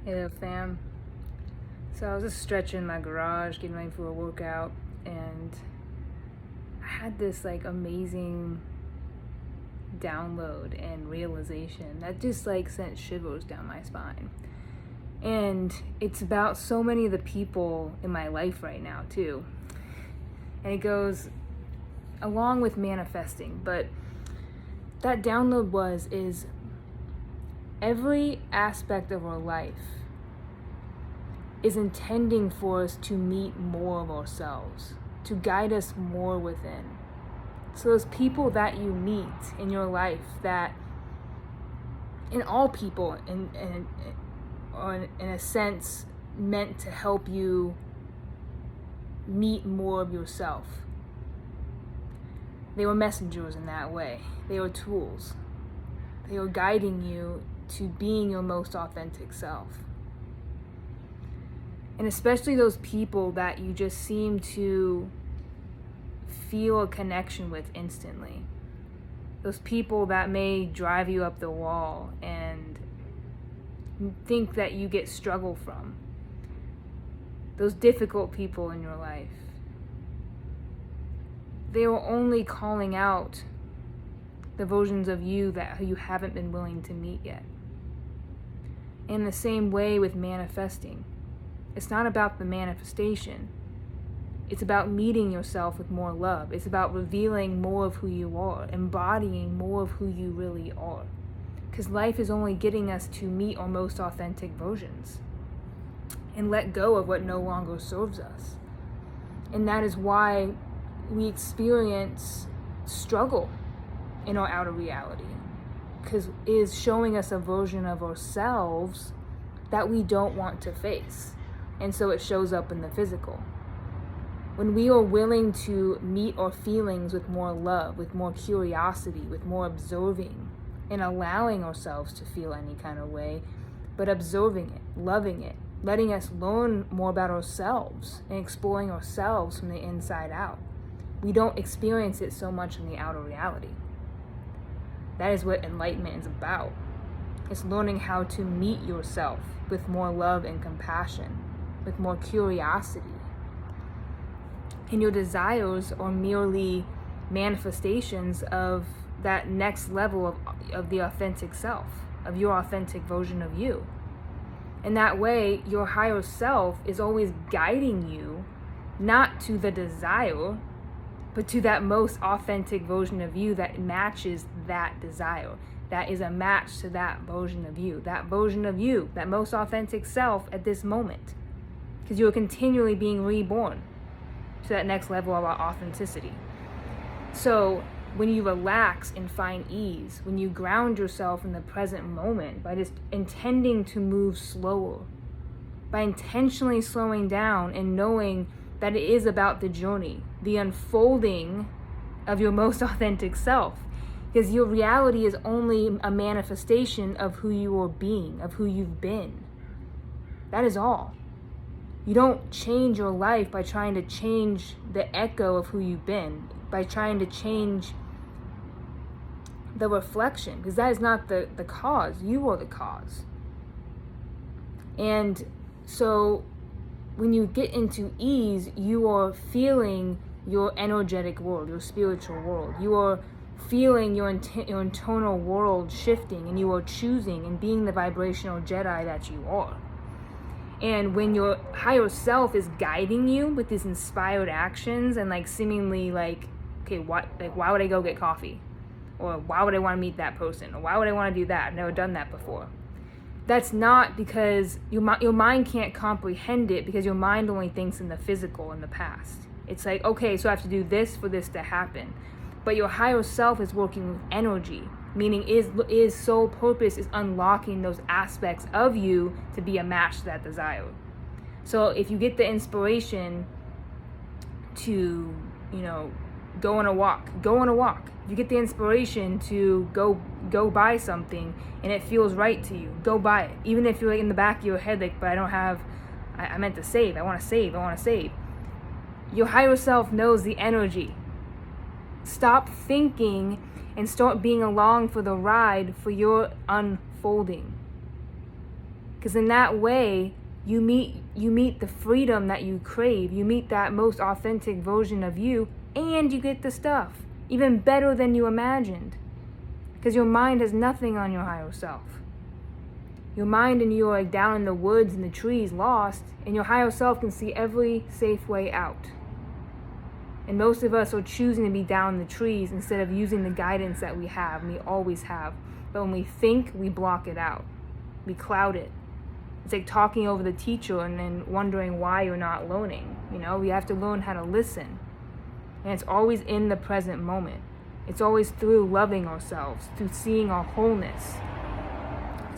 Hey there, fam. So I was just stretching in my garage, getting ready for a workout, and I had this amazing download and realization that just sent shivers down my spine. And it's about so many of the people in my life right now too. And it goes along with manifesting, but that download is every aspect of our life is intending for us to meet more of ourselves, to guide us more within. So those people that you meet in your life, that in all people are in a sense meant to help you meet more of yourself. They were messengers in that way. They were tools. They were guiding you to being your most authentic self. And especially those people that you just seem to feel a connection with instantly. Those people that may drive you up the wall and think that you get struggle from. Those difficult people in your life. They are only calling out the versions of you that you haven't been willing to meet yet. In the same way with manifesting. It's not about the manifestation. It's about meeting yourself with more love. It's about revealing more of who you are, embodying more of who you really are. Because life is only getting us to meet our most authentic versions and let go of what no longer serves us. And that is why we experience struggle in our outer reality, because it is showing us a version of ourselves that we don't want to face. And so it shows up in the physical. When we are willing to meet our feelings with more love, with more curiosity, with more observing, and allowing ourselves to feel any kind of way, but observing it, loving it, letting us learn more about ourselves and exploring ourselves from the inside out. We don't experience it so much in the outer reality. That is what enlightenment is about. It's learning how to meet yourself with more love and compassion, with more curiosity. And your desires are merely manifestations of that next level of the authentic self, of your authentic version of you. And that way, your higher self is always guiding you, not to the desire, but to that most authentic version of you that matches that desire. That is a match to that version of you, that most authentic self at this moment. Because you are continually being reborn to that next level of authenticity. So when you relax and find ease, when you ground yourself in the present moment by just intending to move slower, by intentionally slowing down and knowing that it is about the journey, the unfolding of your most authentic self. Because your reality is only a manifestation of who you are being, of who you've been. That is all. You don't change your life by trying to change the echo of who you've been, by trying to change the reflection, because that is not the cause. You are the cause. And so when you get into ease, you are feeling your energetic world, your spiritual world. You are feeling your internal world shifting, and you are choosing and being the vibrational Jedi that you are. And when your higher self is guiding you with these inspired actions and seemingly okay, why would I go get coffee? Or why would I want to meet that person? Or why would I want to do that? I've never done that before. That's not because your mind can't comprehend it, because your mind only thinks in the physical, in the past. It's okay, so I have to do this for this to happen. But your higher self is working with energy, meaning is sole purpose is unlocking those aspects of you to be a match to that desire. So if you get the inspiration to, go on a walk. If you get the inspiration to go buy something and it feels right to you, go buy it. Even if you're in the back of your head, but I don't have, I meant to save. I want to save. Your higher self knows the energy. Stop thinking and start being along for the ride for your unfolding. Because in that way, you meet the freedom that you crave. You meet that most authentic version of you, and you get the stuff even better than you imagined. Because your mind has nothing on your higher self. Your mind and you are like down in the woods and the trees, lost, and your higher self can see every safe way out. And most of us are choosing to be down in the trees instead of using the guidance that we have, and we always have. But when we think, we block it out. We cloud it. It's like talking over the teacher and then wondering why you're not learning. We have to learn how to listen. And it's always in the present moment. It's always through loving ourselves, through seeing our wholeness.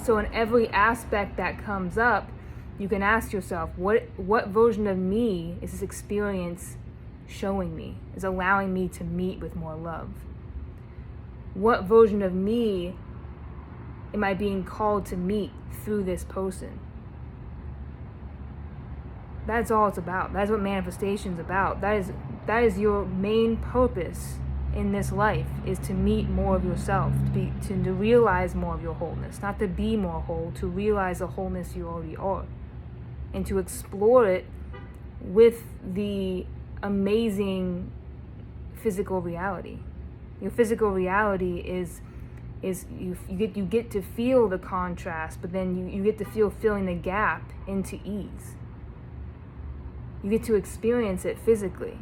So in every aspect that comes up, you can ask yourself, what version of me is this experience showing me, is allowing me to meet with more love? What version of me am I being called to meet through this person? That's all it's about. That's what manifestation's about. That is your main purpose in this life, is to meet more of yourself, to realize more of your wholeness, not to be more whole, to realize the wholeness you already are, and to explore it with the amazing physical reality. Your physical reality is you get to feel the contrast, but then you get to filling the gap into ease. You get to experience it physically.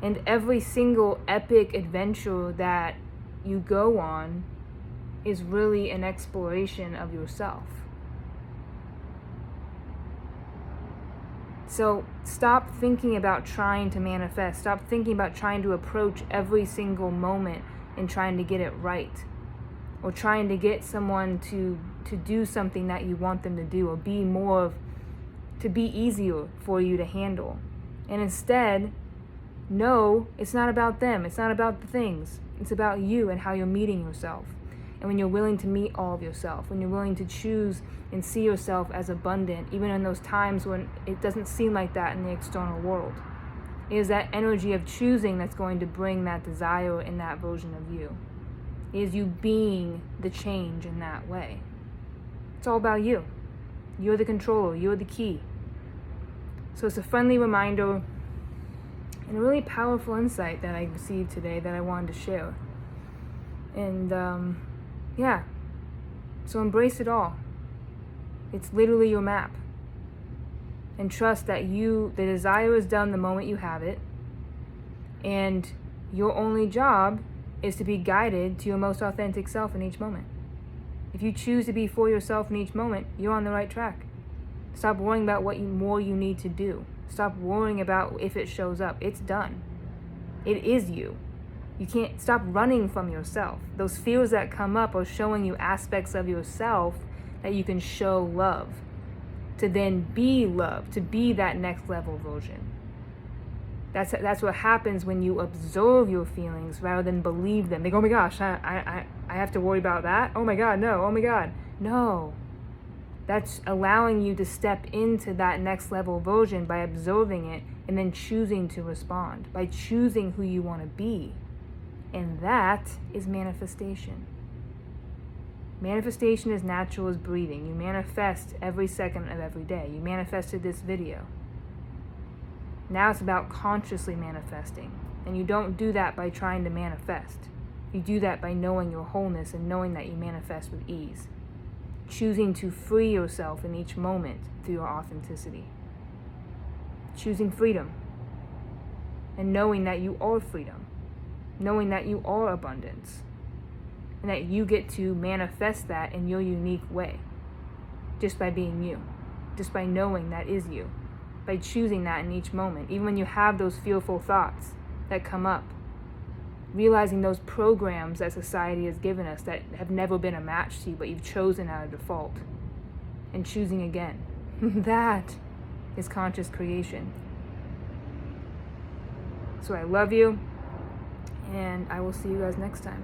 And every single epic adventure that you go on is really an exploration of yourself. So stop thinking about trying to manifest. Stop thinking about trying to approach every single moment and trying to get it right. Or trying to get someone to do something that you want them to do, or to be easier for you to handle. And instead, no, it's not about them. It's not about the things. It's about you and how you're meeting yourself. And when you're willing to meet all of yourself, when you're willing to choose and see yourself as abundant, even in those times when it doesn't seem like that in the external world. It is that energy of choosing that's going to bring that desire in that version of you. It is you being the change in that way. It's all about you. You're the controller. You're the key. So it's a friendly reminder and a really powerful insight that I received today that I wanted to share. And so embrace it all. It's literally your map. And trust that the desire is done the moment you have it. And your only job is to be guided to your most authentic self in each moment. If you choose to be for yourself in each moment, you're on the right track. Stop worrying about what more you need to do. Stop worrying about if it shows up. It's done. It is you. You can't stop running from yourself. Those fears that come up are showing you aspects of yourself that you can show love, to then be love, to be that next level version. That's what happens when you observe your feelings rather than believe them. They go, oh my gosh, I have to worry about that? Oh my God, no, oh my God. No. That's allowing you to step into that next level version by observing it and then choosing to respond, by choosing who you want to be. And that is manifestation. Manifestation is natural as breathing. You manifest every second of every day. You manifested this video. Now it's about consciously manifesting. And you don't do that by trying to manifest. You do that by knowing your wholeness and knowing that you manifest with ease. Choosing to free yourself in each moment through your authenticity. Choosing freedom. And knowing that you are freedom. Knowing that you are abundance. And that you get to manifest that in your unique way. Just by being you. Just by knowing that is you. By choosing that in each moment. Even when you have those fearful thoughts that come up. Realizing those programs that society has given us that have never been a match to you, but you've chosen out of default. And choosing again. That is conscious creation. So I love you. And I will see you guys next time.